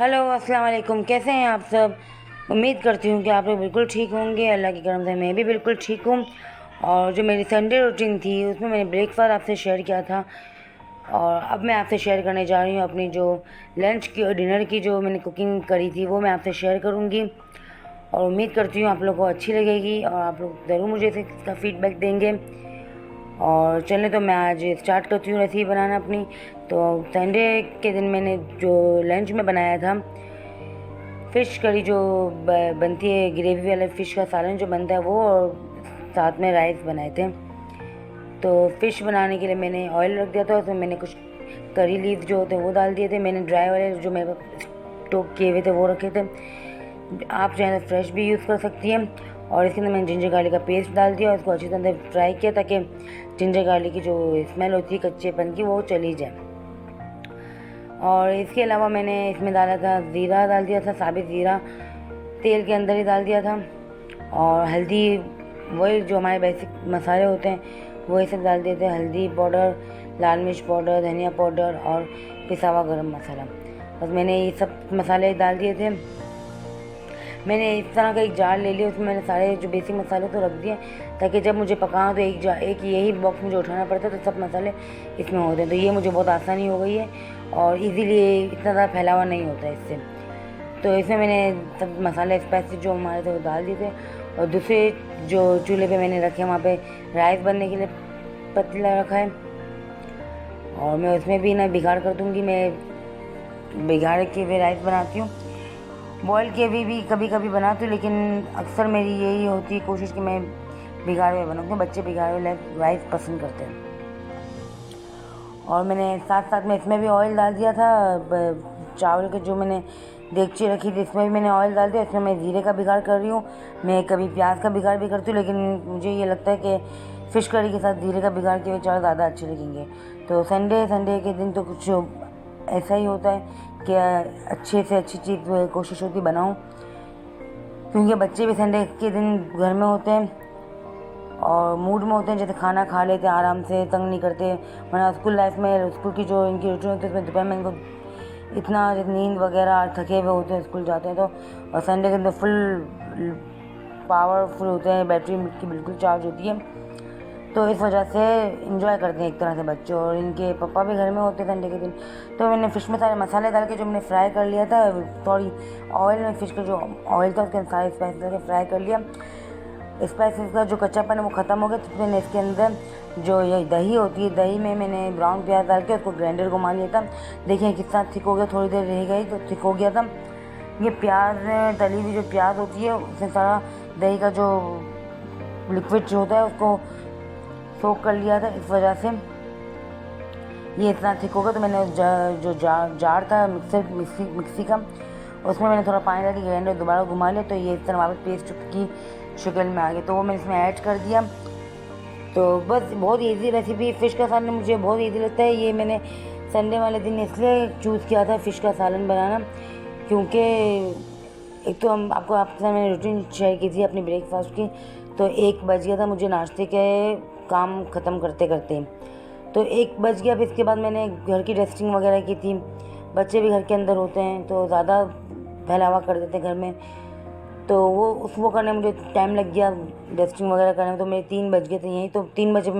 Hello अस्सलाम वालेकुम। कैसे हैं आप सब? उम्मीद करती हूँ कि आप लोग बिल्कुल ठीक होंगे। अल्लाह की करम से मैं भी बिल्कुल ठीक हूँ। और जो मेरी संडे रूटीन थी उसमें मैंने ब्रेकफास्ट आपसे शेयर किया था, और अब मैं आपसे शेयर करने जा रही हूँ अपनी जो लंच की और डिनर की जो मैंने कुकिंग करी थी वो मैं आपसे शेयर करूँगी। और उम्मीद करती हूँ आप लोगों को अच्छी लगेगी और आप लोग ज़रूर मुझे इसका फ़ीडबैक देंगे। और चलें तो मैं आज स्टार्ट करती हूँ रेसिपी बनाना अपनी। तो संडे के दिन मैंने जो लंच में बनाया था फ़िश करी, जो बनती है ग्रेवी वाला फ़िश का सालन जो बनता है वो, और साथ में राइस बनाए थे। तो फ़िश बनाने के लिए मैंने ऑयल रख दिया था, उसमें मैंने कुछ करी लीफ जो होते हैं वो डाल दिए थे। मैंने ड्राई वाले जो मेरे पास स्टोक किए हुए थे वो रखे थे। आप चाहे तो फ्रेश भी यूज़ कर सकती हैं। और इसके अंदर मैंने जिंजर गार्लिक का पेस्ट डाल दिया और उसको अच्छी तरह से फ्राई किया ताकि जिंजर गार्लिक की जो स्मेल होती है कच्चेपन की वो चली जाए। और इसके अलावा मैंने इसमें डाला था ज़ीरा, डाल दिया था साबित ज़ीरा, तेल के अंदर ही डाल दिया था। और हल्दी, वही जो हमारे बेसिक मसाले होते हैं वही सब डाल दिए थे। हल्दी पाउडर, लाल मिर्च पाउडर, धनिया पाउडर और पिसा हुआ गरम मसाला। बस मैंने ये सब मसाले डाल दिए थे। मैंने इस तरह का एक जार ले लिया, उसमें मैंने सारे जो बेसिक मसाले तो रख दिए ताकि जब मुझे पकाना तो एक यही बॉक्स मुझे उठाना पड़ता है तो सब मसाले इसमें होते हैं। तो ये मुझे बहुत आसानी हो गई है और इजीली इतना ज़्यादा फैलावा नहीं होता है इससे। तो इसमें मैंने सब मसाले स्पाइसी जो हमारे थे वो डाल दिए थे। और दूसरे जो चूल्हे पे मैंने रखे वहाँ पे राइस बनने के लिए पतीला रखा है, और मैं उसमें भी ना बिगाड़ कर दूँगी। मैं बिगाड़ के भी राइस बनाती हूँ, बॉयल किए भी कभी कभी बनाती हूँ, लेकिन अक्सर मेरी यही होती है कोशिश कि मैं बिगाड़े हुए बनाऊँ, बच्चे बिगाड़े हुए राइस पसंद करते हैं। और मैंने साथ साथ में इसमें भी ऑयल डाल दिया था। चावल के जो मैंने देगची रखी थी इसमें भी मैंने ऑयल डाल दिया। इसमें मैं ज़ीरे का बिगाड़ कर रही हूँ, मैं कभी प्याज का बिगाड़ भी करती हूँ, लेकिन मुझे ये लगता है कि फ़िश करी के साथ ज़ीरे का बिगाड़ के चावल ज़्यादा अच्छे लगेंगे। तो संडे के दिन तो कुछ ऐसा ही होता है कि अच्छे से अच्छी चीज़ कोशिश होती बनाऊँ, क्योंकि बच्चे भी संडे के दिन घर में होते हैं और मूड में होते हैं, जैसे खाना खा लेते हैं आराम से, तंग नहीं करते। वरना स्कूल लाइफ में स्कूल की जो इनकी रूटीन होती है उसमें दोपहर में इनको इतना नींद वगैरह, थके हुए होते हैं स्कूल जाते हैं तो। और संडे के अंदर फुल पावरफुल होते हैं, बैटरी की बिल्कुल चार्ज होती है, तो इस वजह से इंजॉय करते हैं एक तरह से बच्चे। और इनके पापा भी घर में होते हैं संडे के दिन। तो मैंने फ़िश में सारे मसाले डाल के जो मैंने फ्राई कर लिया था, थोड़ी ऑयल में फ़िश का जो ऑयल था उसके सारे स्पाइसेस डाल के फ्राई कर लिया। स्पाइसेस का जो कच्चापन है वो ख़त्म हो गया, तो मैंने इसके अंदर जो ये दही होती है, दही में मैंने ब्राउन प्याज डाल के उसको ग्राइंडर को मार लिया था। देखिए कितना थिक हो गया, थोड़ी देर रह गई तो थिक हो गया था। ये प्याज, तली हुई जो प्याज होती है उसमें सारा दही का जो लिक्विड जो होता है उसको सोक कर लिया था, इस वजह से ये इतना थिक हो गया। तो मैंने जो जार था मिक्सी का, उसमें मैंने थोड़ा पानी डाल के ग्राइंडर दोबारा घुमा लिया, तो ये इस तरह वापस पेस्ट की शक्ल में आ गया। तो वो मैंने इसमें ऐड कर दिया। तो बस बहुत इजी रेसिपी, फ़िश का सालन मुझे बहुत इजी लगता है। ये मैंने संडे वाले दिन इसलिए चूज़ किया था फ़िश का सालन बनाना, क्योंकि एक तो आपके साथ मैंने रूटीन शेयर की थी अपनी ब्रेकफास्ट की। तो 1 बज गया था मुझे नाश्ते के काम ख़त्म करते करते, तो 1 बज गया। फिर इसके बाद मैंने घर की डस्टिंग वगैरह की थी, बच्चे भी घर के अंदर होते हैं तो ज़्यादा फैलावा कर देते हैं घर में, तो वो करने में मुझे टाइम लग गया, डस्टिंग वगैरह करने में। तो मेरे 3 बज गए थे यहीं। तो 3 बजे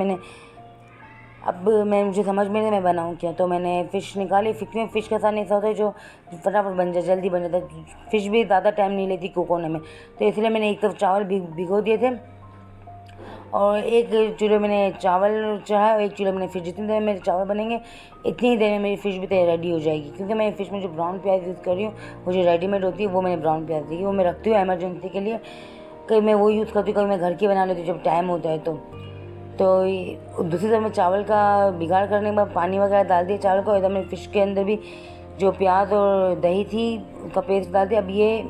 मुझे समझ में नहीं मैं बनाऊँ क्या, तो मैंने फ़िश निकाली। फ़िश का सालन ऐसा होता है जो फटाफट बन जाए, जल्दी बन जाता है। फ़िश भी ज़्यादा टाइम नहीं लेती कुक होने में, तो इसलिए मैंने एक तरफ चावल भिगो दिए थे और एक चूल्हे मैंने चावल चढ़ाया और एक चूल्हे मैंने फ़िश। जितनी देर मेरे चावल बनेंगे इतनी ही देर में मेरी फ़िश भी तैयार रेडी हो जाएगी, क्योंकि मैं फ़िश में जो ब्राउन प्याज यूज़ कर रही हूँ वो जो रेडीमेड होती है वो मैंने ब्राउन प्याज दी, वो मैं रखती हूँ एमरजेंसी के लिए। कहीं मैं वो यूज़ करती हूँ, कहीं मैं घर की बना लेती हूँ जब टाइम होता है तो दूसरी तरफ मैं चावल का बिगाड़ करने के बाद पानी वगैरह डाल दिया चावल को, एकदम मैंने फ़िश के अंदर भी जो प्याज और दही थी उसका पेस्ट डाल दिया। अब ये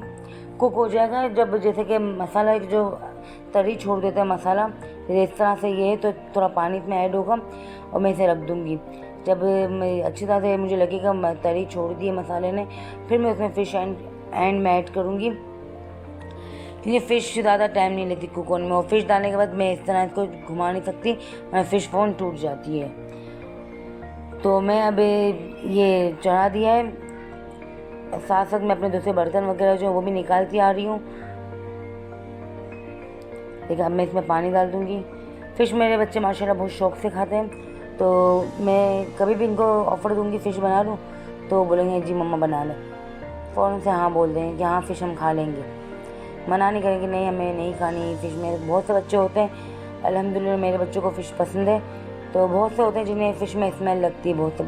कुक हो जाएगा जब जैसे कि मसाला जो तरी छोड़ देता है मसाला, इस तरह से ये है तो थोड़ा पानी इसमें ऐड होगा और मैं इसे रख दूँगी। जब मैं अच्छी तरह से मुझे लगेगा तरी छोड़ दी है मसाले ने, फिर मैं उसमें फ़िश एंड में ऐड करूँगी, क्योंकि फ़िश ज़्यादा टाइम नहीं लेती कुक होने में। और फ़िश डालने के बाद मैं इस तरह इसको घुमा नहीं सकती वरना फ़िश फ़ोन टूट जाती है। तो मैं अब ये चढ़ा दिया है साथ साथ मैं अपने दूसरे बर्तन वगैरह जो वो भी निकालती आ रही हूँ। देखिए अब मैं इसमें पानी डाल दूँगी। फ़िश मेरे बच्चे माशाल्लाह बहुत शौक़ से खाते हैं, तो मैं कभी भी इनको ऑफ़र दूँगी फ़िश बना लूँ तो बोलेंगे जी मम्मा बना लें, फ़ौरन से हाँ बोल देंगे कि हाँ फ़िश हम खा लेंगे, मना नहीं करेंगे नहीं हमें नहीं खानी फ़िश। मेरे बहुत से बच्चे होते हैं, अल्हम्दुलिल्लाह मेरे बच्चों को फ़िश पसंद है। तो बहुत से होते हैं जिन्हें फ़िश में स्मेल लगती है, बहुत से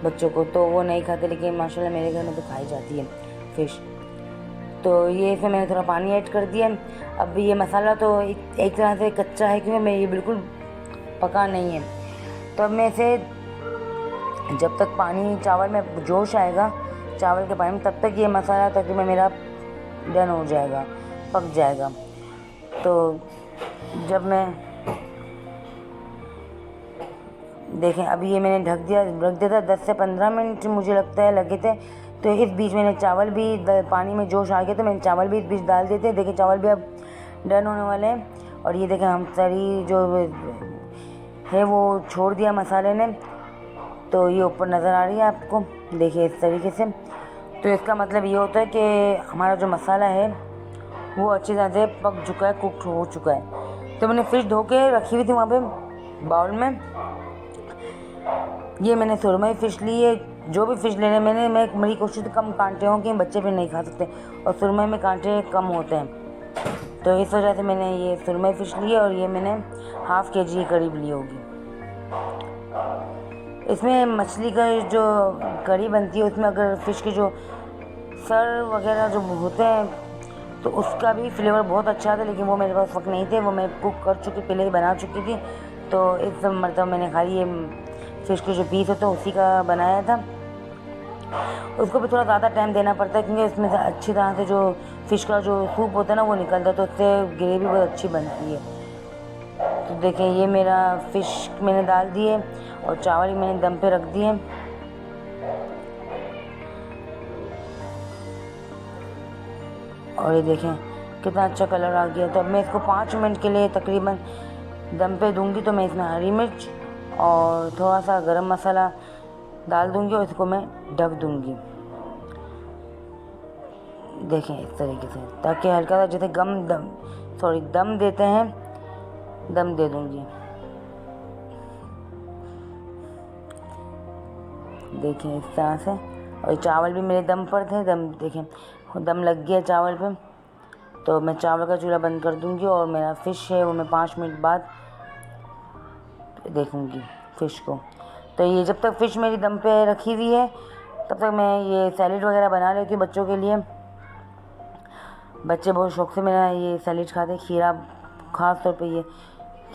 बच्चों को तो वो नहीं खाते, लेकिन माशाल्लाह मेरे घर में तो खाई जाती है फ़िश। तो ये इसमें मैंने थोड़ा पानी ऐड कर दिया। अब ये मसाला तो एक तरह से कच्चा है क्योंकि मैं ये बिल्कुल पका नहीं है। तो अब मैं इसे जब तक पानी चावल में जोश आएगा चावल के पानी में, तब तक ये मसाला तकरीबन मेरा डन हो जाएगा, पक जाएगा। तो जब मैं देखें अभी ये मैंने रख दिया था 10 से 15 मिनट मुझे लगता है लगे थे। तो इस बीच मैंने चावल भी पानी में जोश आ गया तो मैंने चावल भी इस बीच डाल दिए थे। देखिए चावल भी अब डन होने वाले हैं और ये देखें हम तरी जो है वो छोड़ दिया मसाले ने, तो ये ऊपर नज़र आ रही है आपको, देखिए इस तरीके से। तो इसका मतलब ये होता है कि हमारा जो मसाला है वो अच्छी तरह से पक चुका है, कुक हो चुका है। तो मैंने फ़िश धो के रखी हुई थी वहाँ पे बाउल में। ये मैंने सुरमई फ़िश ली है, जो भी फ़िश लेने मैं मेरी कोशिश कम कांटे हों कि बच्चे भी नहीं खा सकते, और सुरमई में कांटे कम होते हैं। तो इस वजह से मैंने ये सुरमई फ़िश ली है और ये मैंने ½ kg के करीब ली होगी। इसमें मछली का जो करी बनती है उसमें अगर फ़िश के जो सर वगैरह जो होते हैं तो उसका भी फ्लेवर बहुत अच्छा आता है, लेकिन वो मेरे पास वक्त नहीं थे, वो मैं कुक कर चुकी पहले ही बना चुकी थी। तो इस मतलब मैंने खाली ये फ़िश के जो पीस होते हैं उसी का बनाया था। उसको भी थोड़ा ज़्यादा टाइम देना पड़ता है क्योंकि इसमें से अच्छी तरह से जो फ़िश का जो सूप होता है ना वो निकलता है, तो उससे ग्रेवी बहुत अच्छी बनती है। तो देखें ये मेरा फ़िश मैंने डाल दिए और चावल ही मैंने दम पे रख दिए। और ये देखें कितना अच्छा कलर आ गया। तो अब मैं इसको 5 मिनट के लिए तकरीबन दम पे दूंगी। तो मैं इसमें हरी मिर्च और थोड़ा सा गरम मसाला डाल दूंगी और इसको मैं ढक दूंगी। देखें इस तरीके से, ताकि हल्का सा जैसे दम देते हैं, दम दे दूंगी। देखें इस तरह से, और चावल भी मेरे दम पर थे, देखें दम लग गया चावल पे। तो मैं चावल का चूल्हा बंद कर दूंगी और मेरा फ़िश है वो मैं 5 मिनट बाद देखूंगी फ़िश को। तो ये जब तक फ़िश मेरी दम पे रखी हुई है तब तक मैं ये सैलेड वगैरह बना लेती हूँ बच्चों के लिए। बच्चे बहुत शौक़ से मेरा ये सैलेड खाते हैं, खीरा ख़ास तौर पे, ये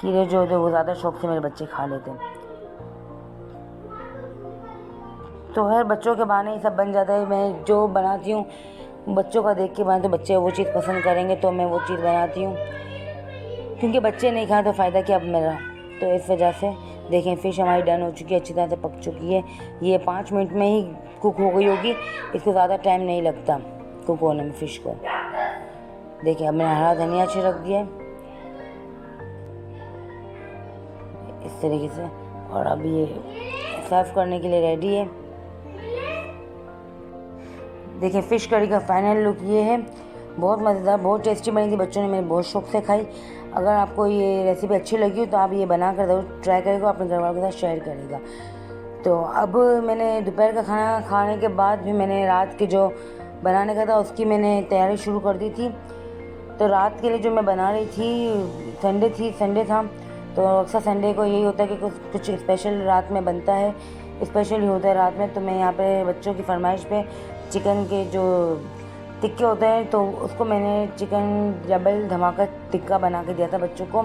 खीरे जो होते हैं वो ज़्यादा शौक़ से मेरे बच्चे खा लेते हैं। तो हर बच्चों के बहाने ही सब बन जाता है। मैं जो बनाती हूँ बच्चों का देख के बनाती हूँ, बच्चे वो चीज़ पसंद करेंगे तो मैं वो चीज़ बनाती हूँ, क्योंकि बच्चे नहीं खाए तो फ़ायदा क्या अब मेरा। तो इस वजह से देखें फ़िश हमारी डन हो चुकी है, अच्छी तरह से पक चुकी है। ये 5 मिनट में ही कुक हो गई होगी, इसको ज़्यादा टाइम नहीं लगता कुक होने में फ़िश को। देखिए अब मैंने हरा धनिया छिड़क दिया है इस तरीके से, और अब ये सर्व करने के लिए रेडी है। देखिए फ़िश करी का फाइनल लुक ये है। बहुत मज़ेदार, बहुत टेस्टी बनी थी, बच्चों ने मेरे बहुत शौक़ से खाई। अगर आपको ये रेसिपी अच्छी लगी हो तो आप ये बना कर ज़रूर ट्राई करेगा, अपने घर वालों के साथ शेयर करेगा। तो अब मैंने दोपहर का खाना खाने के बाद भी मैंने रात के जो बनाने का था उसकी मैंने तैयारी शुरू कर दी थी। तो रात के लिए जो मैं बना रही थी, संडे था, तो अक्सर संडे को यही होता है कि कुछ स्पेशल रात में बनता है, स्पेशल ही होता है रात में। तो मैं यहाँ पे बच्चों की फरमाइश पे चिकन के जो टिक्के होते हैं तो उसको मैंने चिकन डबल धमाका टिक्का बना के दिया था बच्चों को।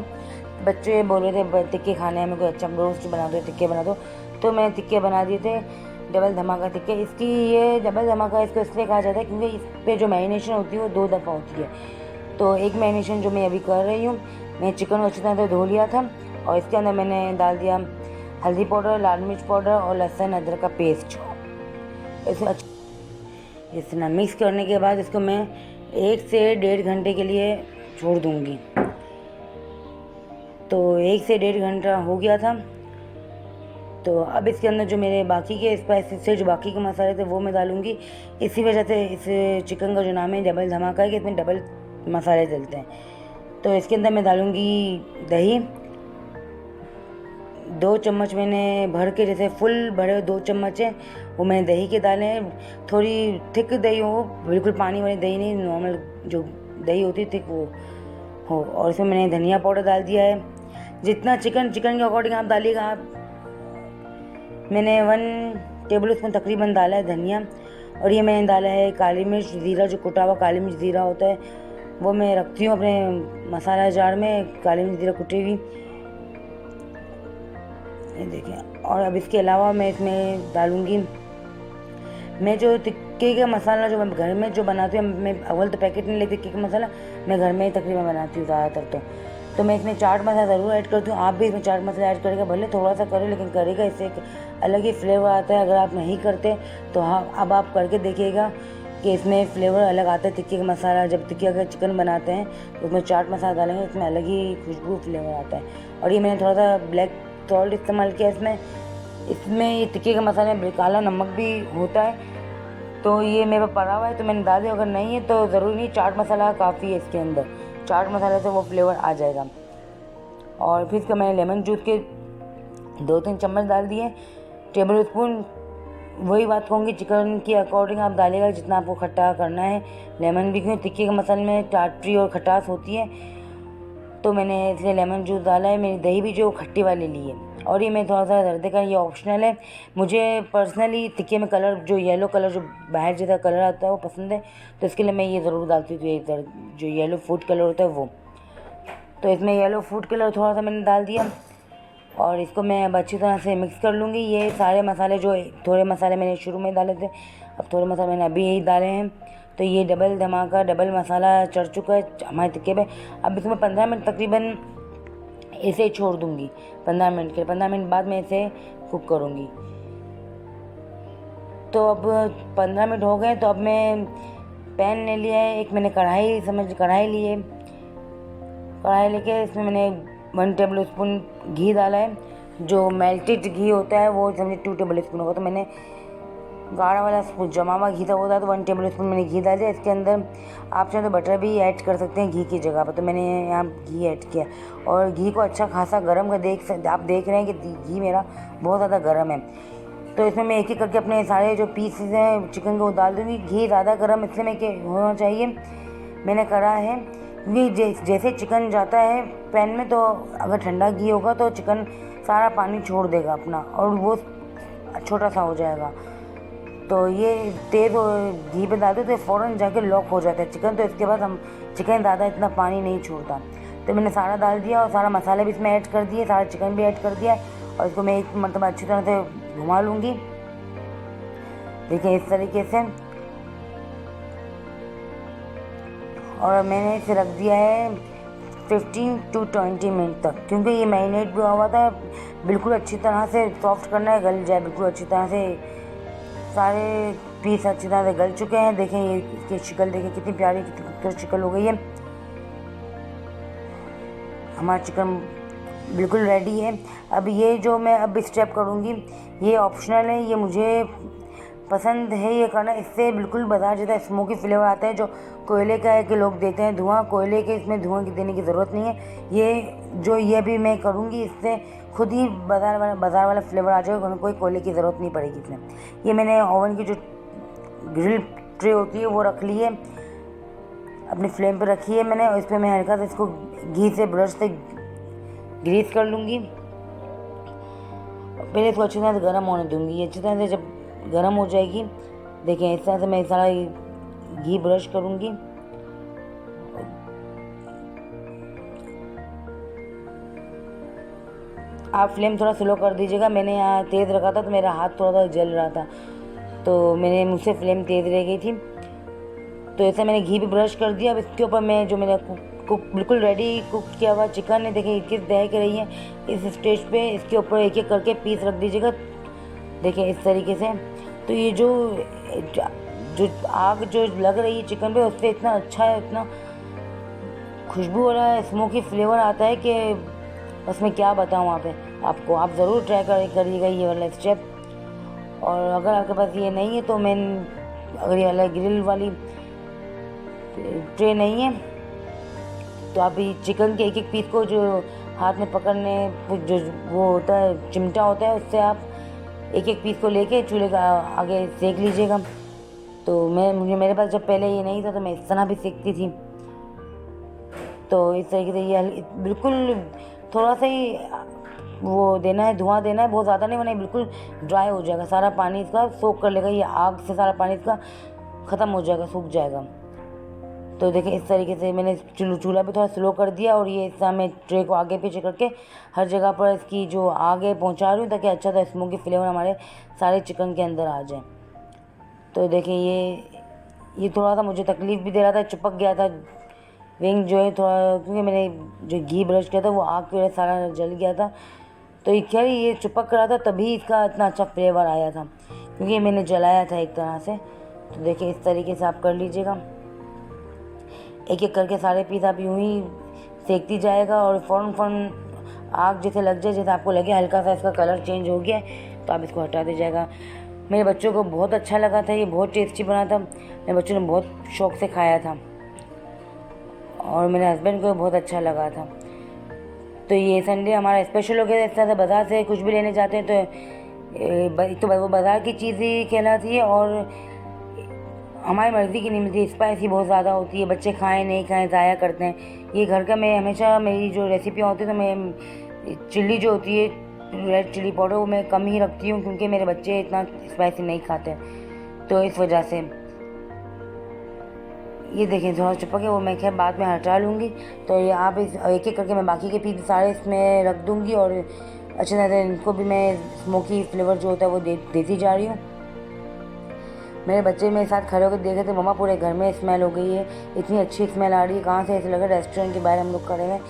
बच्चे बोल रहे थे टिक्के खाने हैं, मेरे को अच्छा रोस्ट बना दो, टिक्के बना दो, तो मैंने टिक्के बना दिए थे डबल धमाका टिक्के। इसकी ये डबल धमाका इसको इसलिए कहा जाता है क्योंकि इस पर जो मैरिनेशन होती है वो 2 दफ़ा होती है। तो एक मैरिनेशन जो मैं अभी कर रही हूँ, मैं चिकन को अच्छी तरह से धो लिया था और इसके अंदर मैंने डाल दिया हल्दी पाउडर, लाल मिर्च पाउडर और लहसुन अदरक का पेस्ट। इसे इस तरह मिक्स करने के बाद इसको मैं 1 से 1.5 घंटे के लिए छोड़ दूँगी। तो 1 से 1.5 घंटा हो गया था। तो अब इसके अंदर जो मेरे बाकी के स्पाइसेस थे, जो बाकी के मसाले थे, वो मैं डालूँगी। इसी वजह से इस चिकन का जो नाम है डबल धमाका है कि इसमें डबल मसाले डलते हैं। तो इसके अंदर मैं डालूँगी दही। 2 चम्मच मैंने भर के, जैसे फुल भरे 2 चम्मच है वो मैंने दही के डाले हैं। थोड़ी थिक दही हो, बिल्कुल पानी वाली दही नहीं, नॉर्मल जो दही होती है थिक वो हो। और इसमें मैंने धनिया पाउडर डाल दिया है। जितना चिकन के अकॉर्डिंग आप डालिएगा आप। मैंने 1 टेबल स्पून तकरीबन डाला है धनिया। और ये मैंने डाला है काली मिर्च ज़ीरा, जो कुटा हुआ काली मिर्च ज़ीरा होता है वो मैं रखती हूँ अपने मसाला जार में, काली मिर्च ज़ीरा कुटी हुई, ये देखिए। और अब इसके अलावा मैं इसमें डालूँगी, मैं जो टिक्के का मसाला जो मैं घर में जो बनाती हूँ, मैं अव्वल तो पैकेट नहीं लेती टिक्के का मसाला, मैं घर में ही तकरीबन बनाती हूँ ज़्यादातर। तो मैं इसमें चाट मसाला ज़रूर ऐड करती हूँ। आप भी इसमें चाट मसाला ऐड करेगा, भले थोड़ा सा करें लेकिन करेगा, इससे एक अलग ही फ्लेवर आता है। अगर आप नहीं करते तो हाँ, अब आप करके देखिएगा कि इसमें फ्लेवर अलग आता है टिक्के का मसाला। जब टिक्के का चिकन बनाते हैं तो उसमें चाट मसाला डालेंगे, उसमें अलग ही खुशबू फ्लेवर आता है। और ये मैंने थोड़ा सा ब्लैक सॉल्ट इस्तेमाल किया इसमें ये टिक्के के मसाले में काला नमक भी होता है, तो ये मेरे पास पड़ा हुआ है तो मैंने डाल दिया। अगर नहीं है तो ज़रूरी नहीं, चाट मसाला काफ़ी है इसके अंदर, चाट मसाले से वो फ्लेवर आ जाएगा। और फिर इसका मैंने लेमन जूस के 2-3 चम्मच डाल दिए, टेबल स्पून। वही बात कहूँगी, चिकन के अकॉर्डिंग आप डालिएगा जितना आपको खट्टा करना है। लेमन भी, क्योंकि टिक्के के मसाले में टाटरी और खटास होती है, तो मैंने इसलिए लेमन जूस डाला है। मेरी दही भी जो खट्टी वाली ली है। और ये मैं थोड़ा सा हल्दी का, ये ऑप्शनल है। मुझे पर्सनली टिक्के में कलर, जो येलो कलर जो बाहर जैसा कलर आता है वो पसंद है, तो इसके लिए मैं ये ज़रूर डालती हूँ, एक जो येलो फूड कलर होता है वो। तो इसमें येलो फूड कलर थोड़ा सा मैंने डाल दिया। और इसको मैं अब अच्छी तरह से मिक्स कर लूँगी। ये सारे मसाले, जो थोड़े मसाले मैंने शुरू में डाले थे, अब थोड़े मसाले मैंने अभी यही डाले हैं, तो ये डबल धमाका, डबल मसाला चढ़ चुका है हमारे टिक्के पे। अब इसमें 15 मिनट तकरीबन इसे छोड़ दूँगी, 15 मिनट के। 15 मिनट बाद मैं इसे कुक करूँगी। तो अब 15 मिनट हो गए, तो अब मैं पैन ले लिया है, एक मैंने कढ़ाई ली है। कढ़ाई लेके इसमें मैंने 1 टेबल स्पून घी डाला है, जो मेल्टेड घी होता है वो समझे 2 टेबल स्पून होगा। तो मैंने गाढ़ा वाला जमा हुआ घी था वो था, तो 1 टेबल स्पून मैंने घी डाल दिया। इसके अंदर आप चाहें तो बटर भी ऐड कर सकते हैं घी की जगह पर, तो मैंने यहाँ घी ऐड किया। और घी को अच्छा खासा गर्म कर आप देख रहे हैं कि घी मेरा बहुत ज़्यादा गर्म है। तो इसमें मैं एक करके अपने सारे जो पीसेस हैं चिकन को डाल दूँगी। घी ज़्यादा गर्म इसलिए मैं होना चाहिए, मैंने करा है, क्योंकि जैसे चिकन जाता है पैन में, तो अगर ठंडा घी होगा तो चिकन सारा पानी छोड़ देगा अपना, और वो छोटा सा हो जाएगा। तो ये तेज़ घी पे डाल दो तो फ़ौरन जाके लॉक हो जाता है चिकन। तो इसके बाद हम चिकन ज़्यादा इतना पानी नहीं छोड़ता। तो मैंने सारा डाल दिया और सारा मसाले भी इसमें ऐड कर दिए, सारा चिकन भी ऐड कर दिया। और इसको मैं एक मतलब अच्छी तरह से घुमा लूँगी, देखिए इस तरीके से। और मैंने इसे रख दिया है 15 to 20 मिनट तक, क्योंकि ये मैरिनेट भी हुआ था। बिल्कुल अच्छी तरह से सॉफ्ट करना है, गल जाए बिल्कुल अच्छी तरह से। सारे पीस अच्छी तरह से गल चुके हैं। देखें ये इसकी शिकल देखें कितनी प्यारी, कितनी खूबसूरत शिकल हो गई है। हमारा चिकन बिल्कुल रेडी है। अब ये जो मैं अब स्टेप करूँगी ये ऑप्शनल है, ये मुझे पसंद है ये करना। इससे बिल्कुल बाजार जैसा स्मोकी फ्लेवर आता है। जो कोयले का है कि लोग देते हैं धुआं, कोयले के इसमें धुआं की देने की ज़रूरत नहीं है। ये भी मैं करूँगी, इससे खुद ही बाज़ार वाला फ्लेवर आ जाएगा, कोई कोयले की ज़रूरत नहीं पड़ेगी इसमें। ये मैंने ओवन की जो ग्रिल ट्रे होती है वो रख ली है, अपनी फ्लेम पे रखी है मैंने। और इस पर मैं हल्का सा इसको घी से ब्रश से ग्रीस कर लूँगी। पहले इसको अच्छी तरह से गर्म होने दूँगी। अच्छी तरह से जब गर्म हो जाएगी, देखें इस तरह से मैं सारा घी ब्रश करूँगी। आप फ्लेम थोड़ा स्लो कर दीजिएगा। मैंने यहाँ तेज़ रखा था तो मेरा हाथ थोड़ा सा जल रहा था, तो मेरे मुझसे फ्लेम तेज़ रह गई थी। तो ऐसा मैंने घी भी ब्रश कर दिया। अब इसके ऊपर मैं जो मेरा बिल्कुल रेडी कुक किया हुआ चिकन है, देखिए किस दह के रही है। इस स्टेज पे इसके ऊपर एक एक करके पीस रख दीजिएगा, देखिए इस तरीके से। तो ये जो आग जो लग रही है चिकन पे, उससे इतना अच्छा है, इतना खुशबू वाला स्मोकी फ्लेवर आता है कि बस मैं क्या बताऊँ वहाँ पे आपको, आप ज़रूर ट्राई करिएगा ये वाला स्टेप। और अगर आपके पास ये नहीं है तो अगर ये वाला ग्रिल वाली ट्रे नहीं है तो आप ये चिकन के एक एक पीस को जो हाथ में पकड़ने जो वो होता है चिमटा होता है, उससे आप एक एक पीस को लेके चूल्हे का आगे सेक लीजिएगा। तो मेरे पास जब पहले ये नहीं था तो मैं इस तरह भी सेकती थी। तो इस तरीके से ये बिल्कुल थोड़ा सा ही वो देना है, धुआं देना है, बहुत ज़्यादा नहीं, वरना बिल्कुल ड्राई हो जाएगा, सारा पानी इसका सोख कर लेगा, ये आग से सारा पानी इसका ख़त्म हो जाएगा, सूख जाएगा। तो देखिए इस तरीके से मैंने चूल्हा भी थोड़ा स्लो कर दिया और ये इस तरह मैं ट्रे को आगे पीछे करके हर जगह पर इसकी जो आगे पहुंचा रही हूँ ताकि अच्छा सा स्मोकी फ्लेवर हमारे सारे चिकन के अंदर आ जाए। तो देखिए ये थोड़ा सा मुझे तकलीफ़ भी दे रहा था, चिपक गया था विंग जो है थोड़ा, क्योंकि मैंने जो घी ब्रश किया था वो आग की वजह से सारा जल गया था। तो ये खैर ये चिपक रहा था तभी इसका इतना अच्छा फ्लेवर आया था, क्योंकि मैंने जलाया था एक तरह से। तो देखिए इस तरीके से आप कर लीजिएगा, एक एक करके सारे पीस आप यूँ ही सेकती जाएगा और फ़ौरन आग जैसे लग जाए, जैसे आपको लगे हल्का सा इसका कलर चेंज हो गया तो आप इसको हटा दीजिएगा। मेरे बच्चों को बहुत अच्छा लगा था, ये बहुत टेस्टी बना था, मेरे बच्चों ने बहुत शौक़ से खाया था और मेरे हस्बैंड को बहुत अच्छा लगा था। तो ये संडे हमारा स्पेशल हो गया। इस तरह से बाज़ार से कुछ भी लेने जाते हैं तो वो बाज़ार की चीज़ ही कहलाती है और हमारी मर्ज़ी की नहीं मिलती, स्पाइसी बहुत ज़्यादा होती है, बच्चे खाएं नहीं खाएं ज़ाया करते हैं। ये घर का मैं हमेशा मेरी जो रेसिपियाँ होती है तो मैं चिल्ली जो होती है रेड चिली पाउडर वो मैं कम ही रखती हूँ, क्योंकि मेरे बच्चे इतना स्पाइसी नहीं खाते, तो इस वजह से। ये देखें थोड़ा चिपक है, वो मैं खैर बाद में हटा लूँगी। तो ये आप एक एक करके मैं बाकी के पीस सारे इसमें रख दूँगी और अच्छी तरह से इनको भी मैं स्मोकी फ्लेवर जो होता है वो देती जा रही हूँ। मेरे बच्चे मेरे साथ खड़े होकर देख रहे थे, मम्मा पूरे घर में स्मेल हो गई है, इतनी अच्छी स्मेल आ रही है, कहाँ से, ऐसे लगा रेस्टोरेंट के बाहर हम लोग खड़े हैं।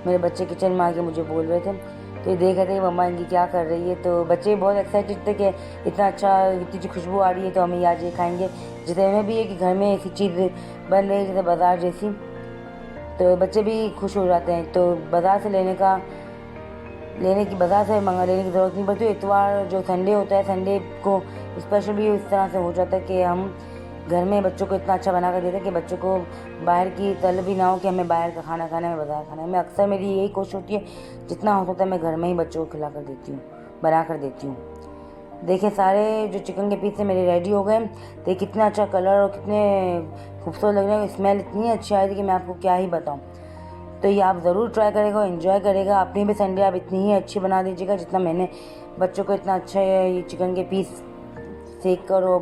मेरे बच्चे किचन में आके मुझे बोल रहे थे, तो ये देख रहे थे मम्मा इनकी क्या कर रही है। तो बच्चे बहुत एक्साइटेड थे कि इतना अच्छा, इतनी अच्छी खुशबू आ रही है तो हम आज ये खाएँगे। जैसे हमें भी है कि घर में ऐसी चीज़ बन रही है जैसे बाज़ार जैसी, तो बच्चे भी खुश हो जाते हैं। तो बाज़ार से बाज़ार से मंगा लेने की ज़रूरत नहीं पड़ती। इतवार जो संडे होता है, संडे को स्पेशल भी इस तरह से हो जाता है कि हम घर में बच्चों को इतना अच्छा बना कर देते हैं कि बच्चों को बाहर की तलब भी ना हो कि हमें बाहर का खाना खाना है, हमें बाज़ार खाना है। मैं अक्सर मेरी यही कोशिश होती है जितना हो सकता है मैं घर में ही बच्चों को खिला कर देती हूँ, बना कर देती हूँ। देखिए सारे जो चिकन के पीस मेरे रेडी हो गए। देखिए कितना अच्छा कलर और कितने खूबसूरत लग रहे हैं, स्मेल इतनी अच्छी आई थी कि मैं आपको क्या ही बताऊँ। तो ये आप ज़रूर ट्राई करेगा, एंजॉय करेगा। अपनी भी संडे आप इतनी ही अच्छी बना दीजिएगा जितना मैंने बच्चों को इतना अच्छा ये चिकन के पीस सेक कर और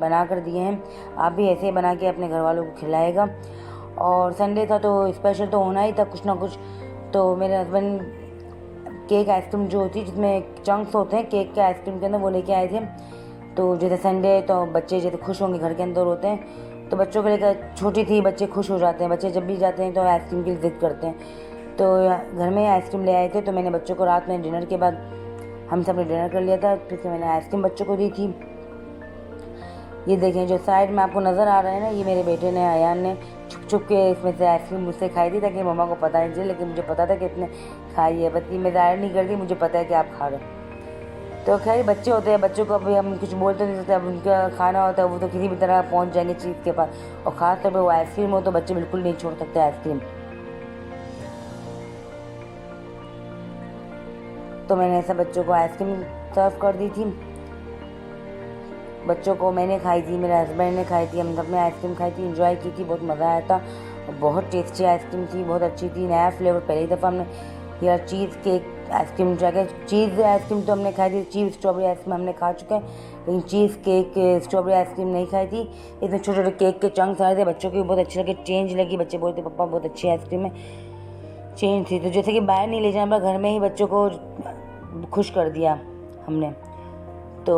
बना कर दिए हैं। आप भी ऐसे ही बना के अपने घर वालों को खिलाएगा। और संडे था तो स्पेशल तो होना ही था कुछ ना कुछ। तो मेरे हस्बैंड केक आइसक्रीम जो होती है जिसमें चंक्स होते हैं केक के आइसक्रीम के अंदर, वो लेके आए थे। तो जैसे संडे तो बच्चे जैसे खुश होंगे, घर के अंदर होते हैं तो बच्चों को लेकर, छोटी थी बच्चे खुश हो जाते हैं, बच्चे जब भी जाते हैं तो आइसक्रीम की जिद करते हैं। तो घर में आइसक्रीम ले आए थे, तो मैंने बच्चों को रात में डिनर के बाद हम सब ने डिनर कर लिया था, फिर से मैंने आइसक्रीम बच्चों को दी थी। ये देखें जो साइड में आपको नज़र आ रहा है ना, ये मेरे बेटे ने, अयान ने छुप के इसमें से आइसक्रीम मुझसे खाई थी ताकि मम्मा को पता नहीं चले, लेकिन मुझे पता था कि इतने खाई है, बल्कि मैं ज़ाहिर नहीं करती, मुझे पता है कि आप खा रहे हो। तो खैर बच्चे होते हैं, बच्चों को अभी हम कुछ बोलते नहीं सकते, अब उनका खाना होता है वो तो किसी भी तरह पहुंच जाएंगे चीज़ के पास, और ख़ास तौर पर वो आइसक्रीम हो तो बच्चे बिल्कुल नहीं छोड़ सकते आइसक्रीम। तो मैंने ऐसा बच्चों को आइसक्रीम सर्व कर दी थी, बच्चों को मैंने खाई थी, मेरे हस्बैंड ने खाई थी, हम सब ने आइसक्रीम खाई थी, एंजॉय की थी, बहुत मज़ा आया था। बहुत टेस्टी आइसक्रीम थी, बहुत अच्छी थी, नया फ्लेवर, पहली दफ़ा हमने यार चीज़ केक आइसक्रीम ट्राई, चीज़ आइसक्रीम तो हमने खाई थी, चीज़ स्ट्रॉबेरी आइसक्रीम हमने खा चुके हैं, लेकिन चीज़ केक स्ट्रॉबेरी आइसक्रीम नहीं खाई थी। इसमें छोटे छोटे केक के चंक्स आए थे, बच्चों को भी बहुत अच्छे लगे, चेंज लगी, बच्चे बोलते पप्पा बहुत अच्छी आइसक्रीम है, चेंज थी। तो जैसे कि बाहर नहीं ले जाना, घर में ही बच्चों को खुश कर दिया हमने। तो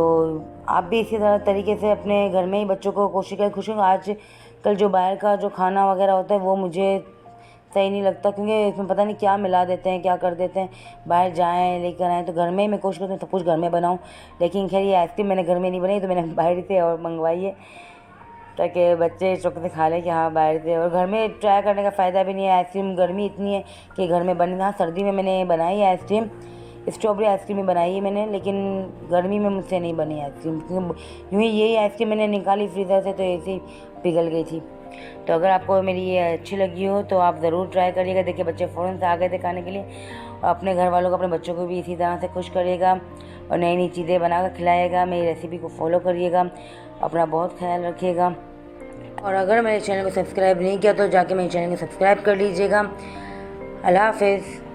आप भी इसी तरह तरीके से अपने घर में ही बच्चों को कोशिश करें खुश हों। आज कल जो बाहर का जो खाना वगैरह होता है वो मुझे सही नहीं लगता, क्योंकि इसमें पता नहीं क्या मिला देते हैं, क्या कर देते हैं। बाहर जाएं लेकर आएँ, तो घर में ही मैं कोशिश करती हूँ सब कुछ घर में बनाऊँ। लेकिन खैर ये आइसक्रीम मैंने घर में नहीं बनाई, तो मैंने बाहर से और मंगवाई है, ताकि बच्चे चौक से खा लें कि हाँ बाहर से। और घर में ट्राई करने का फ़ायदा भी नहीं है, आइसक्रीम गर्मी इतनी है कि घर में बनी। हाँ सर्दी में मैंने बनाई है आइसक्रीम, स्ट्रॉबेरी आइसक्रीम ही बनाई है मैंने, लेकिन गर्मी में मुझसे नहीं बनी आइसक्रीम। यूँ ही यही आइसक्रीम मैंने निकाली फ्रीज़र से तो ऐसे ही पिघल गई थी। तो अगर आपको मेरी ये अच्छी लगी हो तो आप ज़रूर ट्राई करिएगा। देखिए बच्चे फ़ौरन से आ गए थे खाने के लिए। अपने घर वालों को, अपने बच्चों को भी इसी तरह से खुश करिएगा और नई नई चीज़ें बनाकर खिलाइएगा। मेरी रेसिपी को फॉलो करिएगा, अपना बहुत ख्याल रखिएगा। और अगर मेरे चैनल को सब्सक्राइब नहीं किया तो जाके मेरे चैनल को सब्सक्राइब कर लीजिएगा। अल्लाह हाफ़िज़।